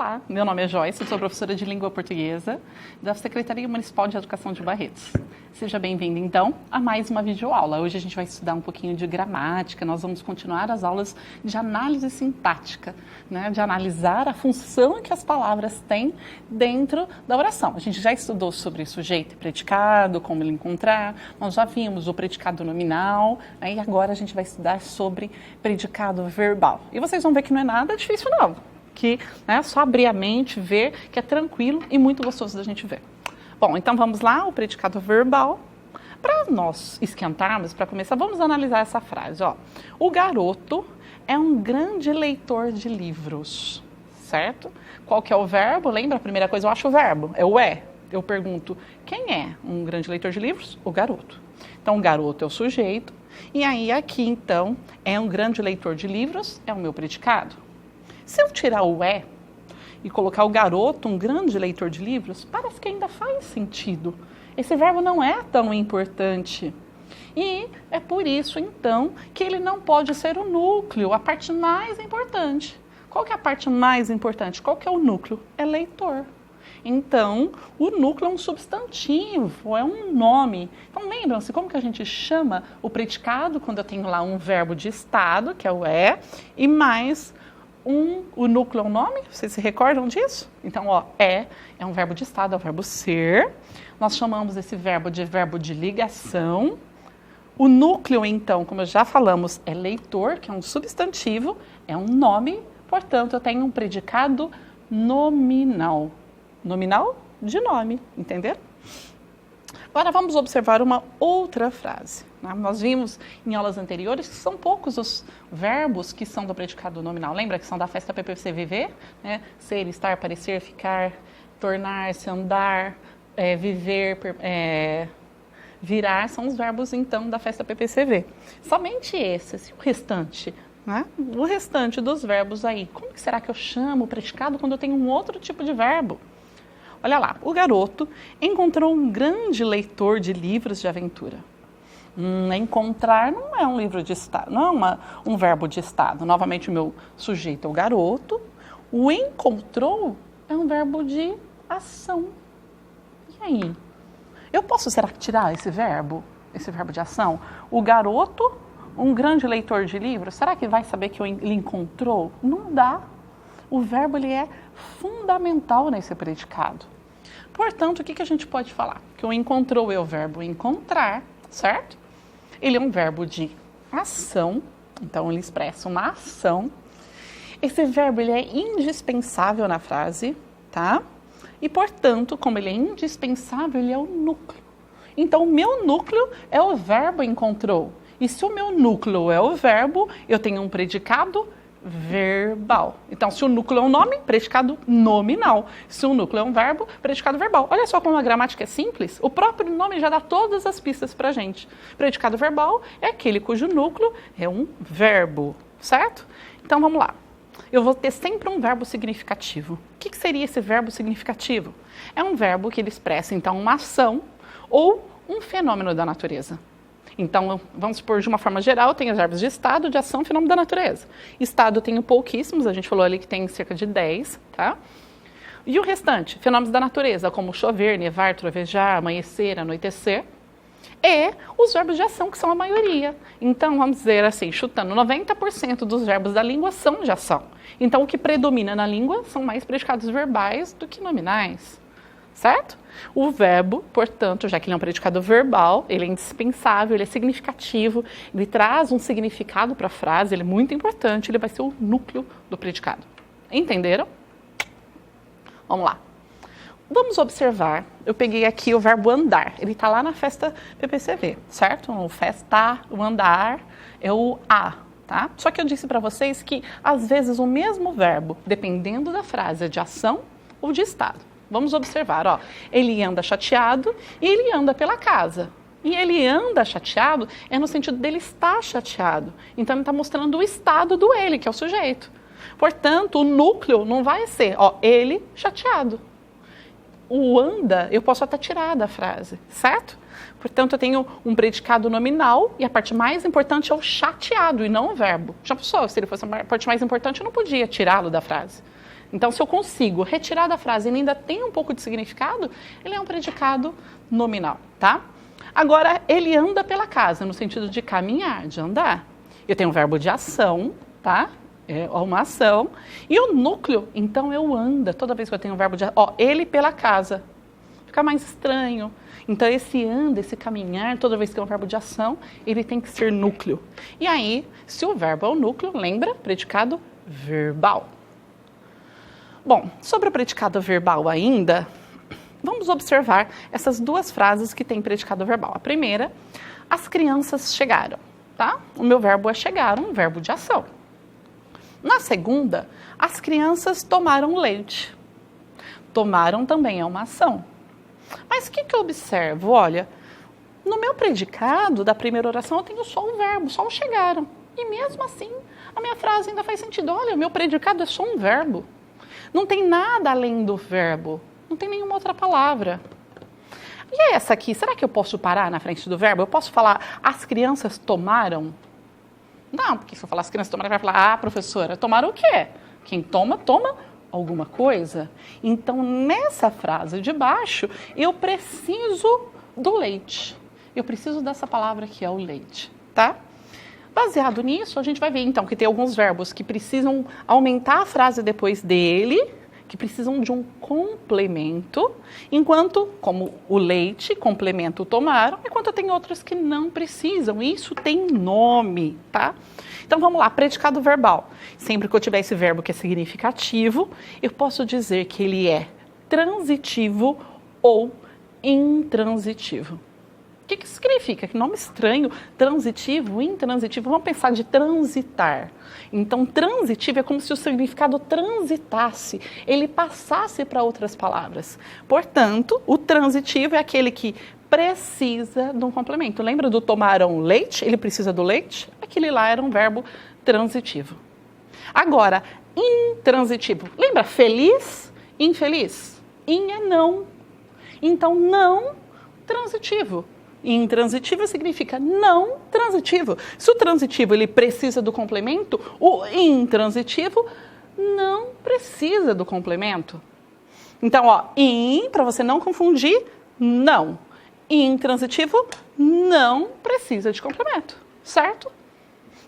Olá, meu nome é Joyce, sou professora de língua portuguesa da Secretaria Municipal de Educação de Barretos. Seja bem-vindo, então, a mais uma videoaula. Hoje a gente vai estudar um pouquinho de gramática, nós vamos continuar as aulas de análise sintática, né? De analisar a função que as palavras têm dentro da oração. A gente já estudou sobre sujeito e predicado, como ele encontrar, nós já vimos o predicado nominal, né? E agora a gente vai estudar sobre predicado verbal. E vocês vão ver que não é nada difícil, não. Que é só abrir a mente, ver que é tranquilo e muito gostoso da gente ver. Bom, então vamos lá, o predicado verbal. Para nós esquentarmos, para começar, vamos analisar essa frase. Ó. O garoto é um grande leitor de livros, certo? Qual que é o verbo? Lembra a primeira coisa? Eu acho o verbo, é o é. Eu pergunto, quem é um grande leitor de livros? O garoto. Então, o garoto é o sujeito. E aí, aqui, então, é um grande leitor de livros, é o meu predicado. Se eu tirar o é e colocar o garoto, um grande leitor de livros, parece que ainda faz sentido. Esse verbo não é tão importante. E é por isso, então, que ele não pode ser o núcleo, a parte mais importante. Qual que é a parte mais importante? Qual que é o núcleo? É leitor. Então, o núcleo é um substantivo, é um nome. Então, lembram-se como que a gente chama o predicado quando eu tenho lá um verbo de estado, que é o é, e mais o núcleo é um nome? Vocês se recordam disso? Então, ó, é um verbo de estado, é o verbo ser. Nós chamamos esse verbo de ligação. O núcleo, então, como já falamos, é leitor, que é um substantivo, é um nome, portanto, eu tenho um predicado nominal. Nominal de nome, entenderam? Agora vamos observar uma outra frase. Né? Nós vimos em aulas anteriores que são poucos os verbos que são do predicado nominal. Lembra que são da festa PPC viver? Né? Ser, estar, parecer, ficar, tornar-se, andar, viver, virar, são os verbos então da festa PPCV. Somente esses, e o restante? Né? O restante dos verbos aí, como que será que eu chamo o predicado quando eu tenho um outro tipo de verbo? Olha lá, o garoto encontrou um grande leitor de livros de aventura. Encontrar não é um livro de estado, não é um verbo de estado. Novamente o meu sujeito é o garoto. O encontrou é um verbo de ação. E aí? Eu posso, será que, tirar esse verbo de ação? O garoto, um grande leitor de livros, será que vai saber que ele encontrou? Não dá. O verbo ele é fundamental nesse predicado. Portanto, o que a gente pode falar? Que o encontrou é o verbo encontrar, certo? Ele é um verbo de ação, então ele expressa uma ação. Esse verbo ele é indispensável na frase, tá? E, portanto, como ele é indispensável, ele é o núcleo. Então, o meu núcleo é o verbo encontrou. E se o meu núcleo é o verbo, eu tenho um predicado verbal. Então, se o núcleo é um nome, predicado nominal. Se o núcleo é um verbo, predicado verbal. Olha só como a gramática é simples. O próprio nome já dá todas as pistas pra gente. Predicado verbal é aquele cujo núcleo é um verbo, certo? Então, vamos lá. Eu vou ter sempre um verbo significativo. O que seria esse verbo significativo? É um verbo que ele expressa, então, uma ação ou um fenômeno da natureza. Então, vamos supor, de uma forma geral, tem os verbos de estado, de ação, fenômeno da natureza. Estado eu tenho pouquíssimos, a gente falou ali que tem cerca de 10, tá? E o restante, fenômenos da natureza, como chover, nevar, trovejar, amanhecer, anoitecer. E os verbos de ação, que são a maioria. Então, vamos dizer assim, chutando, 90% dos verbos da língua são de ação. Então, o que predomina na língua são mais predicados verbais do que nominais. Certo? O verbo, portanto, já que ele é um predicado verbal, ele é indispensável, ele é significativo, ele traz um significado para a frase, ele é muito importante, ele vai ser o núcleo do predicado. Entenderam? Vamos lá. Vamos observar, eu peguei aqui o verbo andar, ele está lá na festa PPCV, certo? O festa, o andar é o a, tá? Só que eu disse para vocês que, às vezes, o mesmo verbo, dependendo da frase, é de ação ou de estado. Vamos observar, ó, ele anda chateado e ele anda pela casa. E ele anda chateado é no sentido dele estar chateado. Então, ele está mostrando o estado do ele, que é o sujeito. Portanto, o núcleo não vai ser, ó, ele chateado. O anda, eu posso até tirar da frase, certo? Portanto, eu tenho um predicado nominal e a parte mais importante é o chateado e não o verbo. Já pensou, se ele fosse a parte mais importante, eu não podia tirá-lo da frase. Então, se eu consigo retirar da frase e ele ainda tem um pouco de significado, ele é um predicado nominal, tá? Agora, ele anda pela casa, no sentido de caminhar, de andar. Eu tenho um verbo de ação, tá? É uma ação. E o núcleo, então eu anda. Toda vez que eu tenho um verbo de... ele pela casa. Fica mais estranho. Então, esse anda, esse caminhar, toda vez que é um verbo de ação, ele tem que ser núcleo. E aí, se o verbo é o núcleo, lembra? Predicado verbal. Bom, sobre o predicado verbal ainda, vamos observar essas duas frases que têm predicado verbal. A primeira, as crianças chegaram, tá? O meu verbo é chegar, um verbo de ação. Na segunda, as crianças tomaram leite. Tomaram também é uma ação. Mas o que eu observo? Olha, no meu predicado da primeira oração eu tenho só um verbo, só um chegaram. E mesmo assim, a minha frase ainda faz sentido. Olha, o meu predicado é só um verbo. Não tem nada além do verbo. Não tem nenhuma outra palavra. E essa aqui, será que eu posso parar na frente do verbo? Eu posso falar, as crianças tomaram? Não, porque se eu falar as crianças tomaram, vai falar, professora, tomaram o quê? Quem toma, toma alguma coisa. Então, nessa frase de baixo, eu preciso do leite. Eu preciso dessa palavra que é o leite, tá? Baseado nisso, a gente vai ver, então, que tem alguns verbos que precisam aumentar a frase depois dele, que precisam de um complemento, enquanto, como o leite, complemento o tomaram, enquanto tem outros que não precisam. Isso tem nome, tá? Então, vamos lá, predicado verbal. Sempre que eu tiver esse verbo que é significativo, eu posso dizer que ele é transitivo ou intransitivo. O que isso significa? Que nome estranho, transitivo, intransitivo. Vamos pensar de transitar. Então, transitivo é como se o significado transitasse, ele passasse para outras palavras. Portanto, o transitivo é aquele que precisa de um complemento. Lembra do tomaram leite? Ele precisa do leite? Aquele lá era um verbo transitivo. Agora, intransitivo. Lembra feliz, infeliz? In é não. Então, não transitivo. Intransitivo significa não transitivo. Se o transitivo ele precisa do complemento, o intransitivo não precisa do complemento. Então, para você não confundir, não. Intransitivo não precisa de complemento, certo?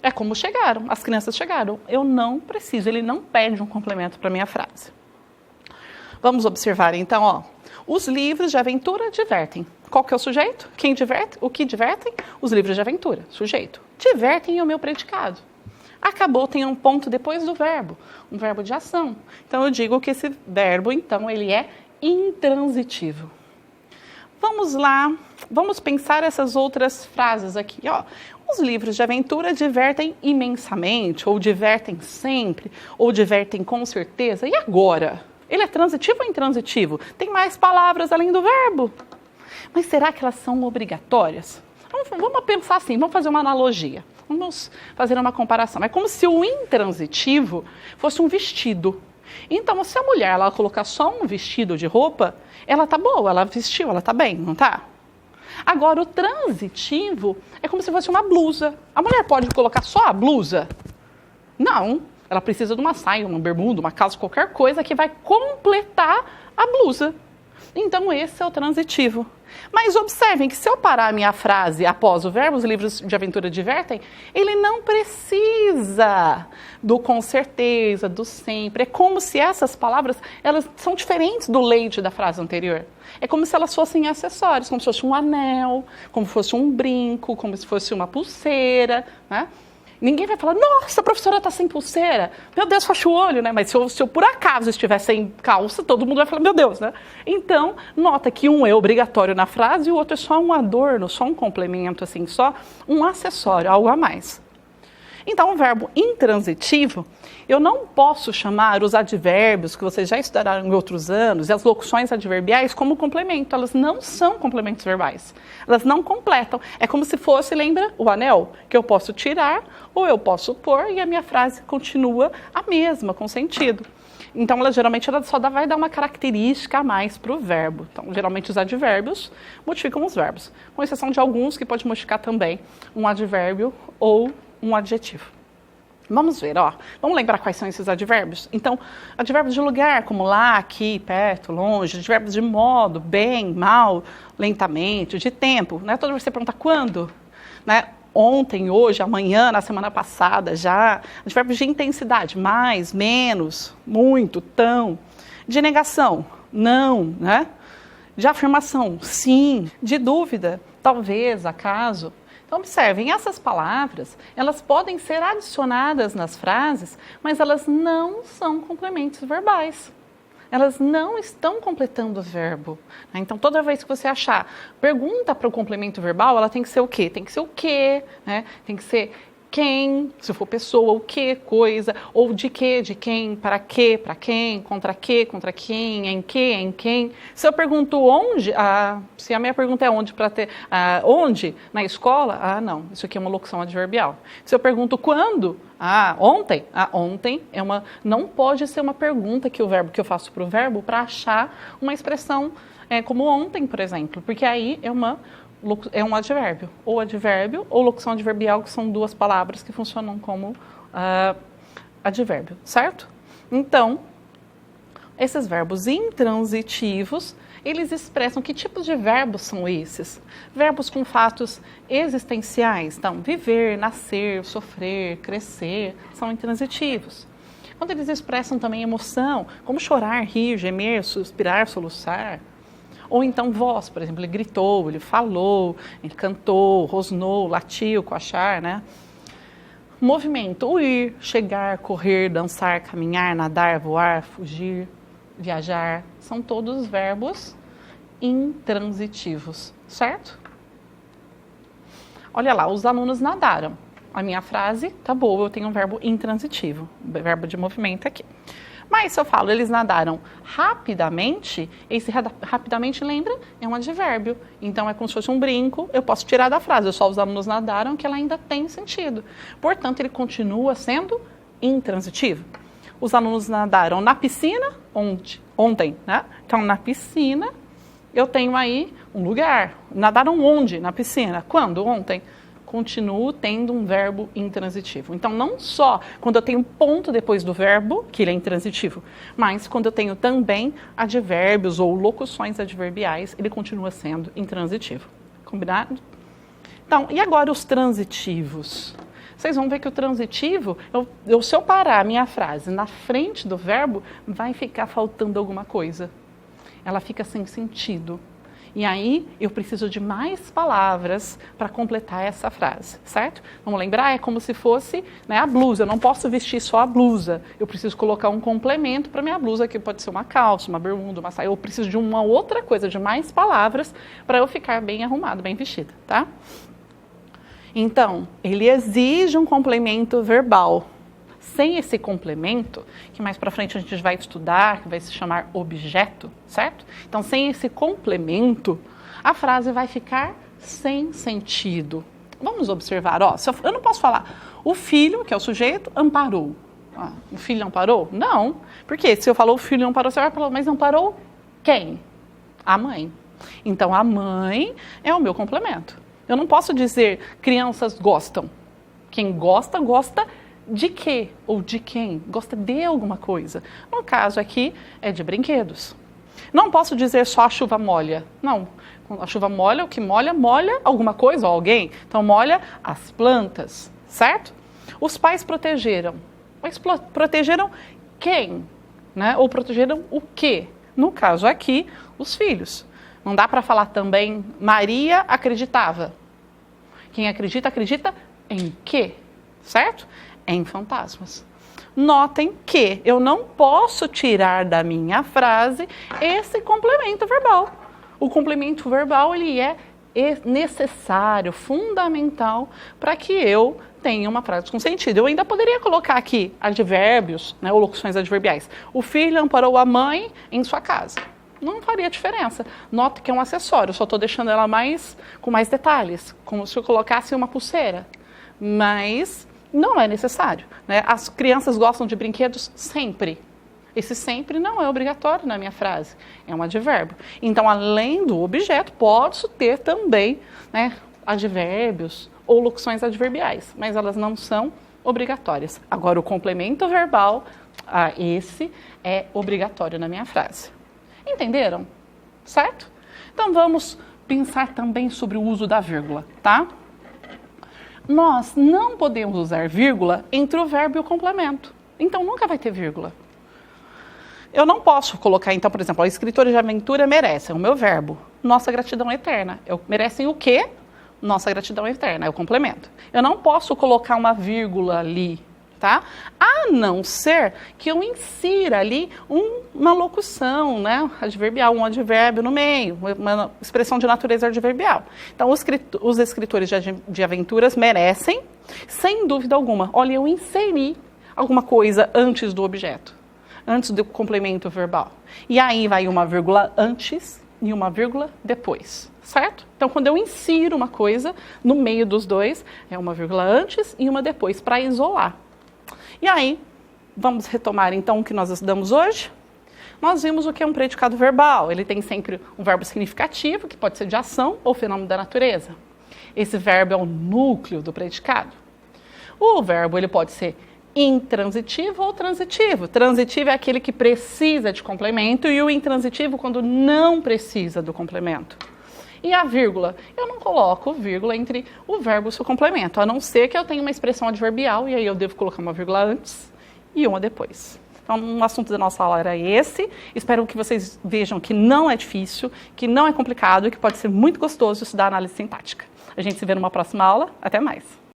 É como chegaram, as crianças chegaram. Eu não preciso, ele não pede um complemento para minha frase. Vamos observar então, os livros de aventura divertem. Qual que é o sujeito? Quem diverte? O que divertem? Os livros de aventura. Sujeito. Divertem é o meu predicado. Acabou, tem um ponto depois do verbo, um verbo de ação. Então, eu digo que esse verbo, então, ele é intransitivo. Vamos lá, vamos pensar essas outras frases aqui, Os livros de aventura divertem imensamente, ou divertem sempre, ou divertem com certeza. E agora? Ele é transitivo ou intransitivo? Tem mais palavras além do verbo? Mas será que elas são obrigatórias? Vamos pensar assim, vamos fazer uma analogia. Vamos fazer uma comparação. É como se o intransitivo fosse um vestido. Então, se a mulher ela colocar só um vestido de roupa, ela tá boa, ela vestiu, ela tá bem, não tá? Agora, o transitivo é como se fosse uma blusa. A mulher pode colocar só a blusa? Não. Ela precisa de uma saia, uma bermuda, uma calça, qualquer coisa que vai completar a blusa. Então, esse é o transitivo. Mas observem que se eu parar a minha frase após o verbo, os livros de aventura divertem, ele não precisa do com certeza, do sempre. É como se essas palavras, elas são diferentes do leite da frase anterior. É como se elas fossem acessórios, como se fosse um anel, como se fosse um brinco, como se fosse uma pulseira, né? Ninguém vai falar, nossa, a professora está sem pulseira. Meu Deus, fecha o olho, né? Mas se eu por acaso estiver sem calça, todo mundo vai falar, meu Deus, né? Então, nota que um é obrigatório na frase e o outro é só um adorno, só um complemento, assim, só um acessório, algo a mais. Então, o verbo intransitivo, eu não posso chamar os advérbios que vocês já estudaram em outros anos e as locuções adverbiais como complemento. Elas não são complementos verbais. Elas não completam. É como se fosse, lembra, o anel, que eu posso tirar ou eu posso pôr e a minha frase continua a mesma, com sentido. Então, geralmente, ela só vai dar uma característica a mais para o verbo. Então, geralmente, os advérbios modificam os verbos, com exceção de alguns que pode modificar também um advérbio ou um adjetivo. Vamos ver, ó. Vamos lembrar quais são esses advérbios? Então, advérbios de lugar, como lá, aqui, perto, longe. Advérbios de modo, bem, mal, lentamente. De tempo, né? Toda vez que você pergunta quando, né? Ontem, hoje, amanhã, na semana passada, já. Advérbios de intensidade, mais, menos, muito, tão. De negação, não, né? De afirmação, sim. De dúvida, talvez, acaso. Então, observem, essas palavras, elas podem ser adicionadas nas frases, mas elas não são complementos verbais. Elas não estão completando o verbo. Então, toda vez que você achar pergunta para o complemento verbal, ela tem que ser o quê? Tem que ser o quê, né? Tem que ser quem, se for pessoa, o que, coisa, ou de quem, para quem, contra quem, em quem. Se eu pergunto onde, se a minha pergunta é onde para ter, onde, na escola, não, isso aqui é uma locução adverbial. Se eu pergunto quando, ontem, ontem não pode ser uma pergunta que eu faço para o verbo para achar uma expressão como ontem, por exemplo, porque aí é um advérbio ou locução adverbial, que são duas palavras que funcionam como advérbio, certo? Então, esses verbos intransitivos, eles expressam que tipos de verbos são esses? Verbos com fatos existenciais, então, viver, nascer, sofrer, crescer, são intransitivos. Quando eles expressam também emoção, como chorar, rir, gemer, suspirar, soluçar, ou então voz, por exemplo, ele gritou, ele falou, ele cantou, rosnou, latiu, coachar, né? Movimento, o ir, chegar, correr, dançar, caminhar, nadar, voar, fugir, viajar, são todos verbos intransitivos, certo? Olha lá, os alunos nadaram. A minha frase tá boa, eu tenho um verbo intransitivo, verbo de movimento aqui. Mas se eu falo, eles nadaram rapidamente, esse rapidamente, lembra, é um advérbio. Então, é como se fosse um brinco, eu posso tirar da frase, só os alunos nadaram, que ela ainda tem sentido. Portanto, ele continua sendo intransitivo. Os alunos nadaram na piscina, ontem, né? Então, na piscina, eu tenho aí um lugar. Nadaram onde? Na piscina. Quando? Ontem. Continuo tendo um verbo intransitivo. Então, não só quando eu tenho ponto depois do verbo, que ele é intransitivo, mas quando eu tenho também advérbios ou locuções adverbiais, ele continua sendo intransitivo. Combinado? Então, e agora os transitivos? Vocês vão ver que o transitivo, se eu parar a minha frase na frente do verbo, vai ficar faltando alguma coisa. Ela fica sem sentido. E aí, eu preciso de mais palavras para completar essa frase, certo? Vamos lembrar? É como se fosse, né, a blusa. Eu não posso vestir só a blusa. Eu preciso colocar um complemento para minha blusa, que pode ser uma calça, uma bermuda, uma saia. Eu preciso de uma outra coisa, de mais palavras, para eu ficar bem arrumado, bem vestida, tá? Então, ele exige um complemento verbal. Sem esse complemento, que mais para frente a gente vai estudar, que vai se chamar objeto, certo? Então, sem esse complemento, a frase vai ficar sem sentido. Vamos observar, ó, eu não posso falar, o filho, que é o sujeito, amparou. O filho amparou? Não. Porque se eu falar o filho amparou, você vai falar, mas amparou quem? A mãe. Então, a mãe é o meu complemento. Eu não posso dizer crianças gostam. Quem gosta, gosta de quê? Ou de quem? Gosta de alguma coisa. No caso aqui, é de brinquedos. Não posso dizer só a chuva molha. Não. A chuva molha, o que molha, molha alguma coisa ou alguém. Então, molha as plantas, certo? Os pais protegeram. Mas protegeram quem? Né? Ou protegeram o quê? No caso aqui, os filhos. Não dá para falar também, Maria acreditava. Quem acredita, acredita em quê? Certo? Em fantasmas. Notem que eu não posso tirar da minha frase esse complemento verbal. O complemento verbal, ele é necessário, fundamental, para que eu tenha uma frase com sentido. Eu ainda poderia colocar aqui advérbios, né, ou locuções adverbiais. O filho amparou a mãe em sua casa. Não faria diferença. Note que é um acessório, só estou deixando ela com mais detalhes, como se eu colocasse uma pulseira. Mas não é necessário, né? As crianças gostam de brinquedos sempre. Esse sempre não é obrigatório na minha frase, é um advérbio. Então, além do objeto, posso ter também, né, advérbios ou locuções adverbiais, mas elas não são obrigatórias. Agora, o complemento verbal, esse é obrigatório na minha frase. Entenderam? Certo? Então, vamos pensar também sobre o uso da vírgula, tá? Nós não podemos usar vírgula entre o verbo e o complemento. Então, nunca vai ter vírgula. Eu não posso colocar, então, por exemplo, os escritores de aventura merecem, o meu verbo, nossa gratidão eterna. Merecem o quê? Nossa gratidão eterna, é o complemento. Eu não posso colocar uma vírgula ali, tá? A não ser que eu insira ali uma locução, né? Adverbial, um advérbio no meio, uma expressão de natureza adverbial. Então, os escritores de aventuras merecem, sem dúvida alguma. Olha, eu inseri alguma coisa antes do objeto, antes do complemento verbal. E aí vai uma vírgula antes e uma vírgula depois, certo? Então, quando eu insiro uma coisa no meio dos dois, é uma vírgula antes e uma depois, para isolar. E aí, vamos retomar então o que nós estudamos hoje? Nós vimos o que é um predicado verbal. Ele tem sempre um verbo significativo, que pode ser de ação ou fenômeno da natureza. Esse verbo é o núcleo do predicado. O verbo ele pode ser intransitivo ou transitivo. Transitivo é aquele que precisa de complemento e o intransitivo quando não precisa do complemento. E a vírgula? Eu não coloco vírgula entre o verbo e o seu complemento, a não ser que eu tenha uma expressão adverbial e aí eu devo colocar uma vírgula antes e uma depois. Então, o assunto da nossa aula era esse. Espero que vocês vejam que não é difícil, que não é complicado e que pode ser muito gostoso estudar análise sintática. A gente se vê numa próxima aula. Até mais!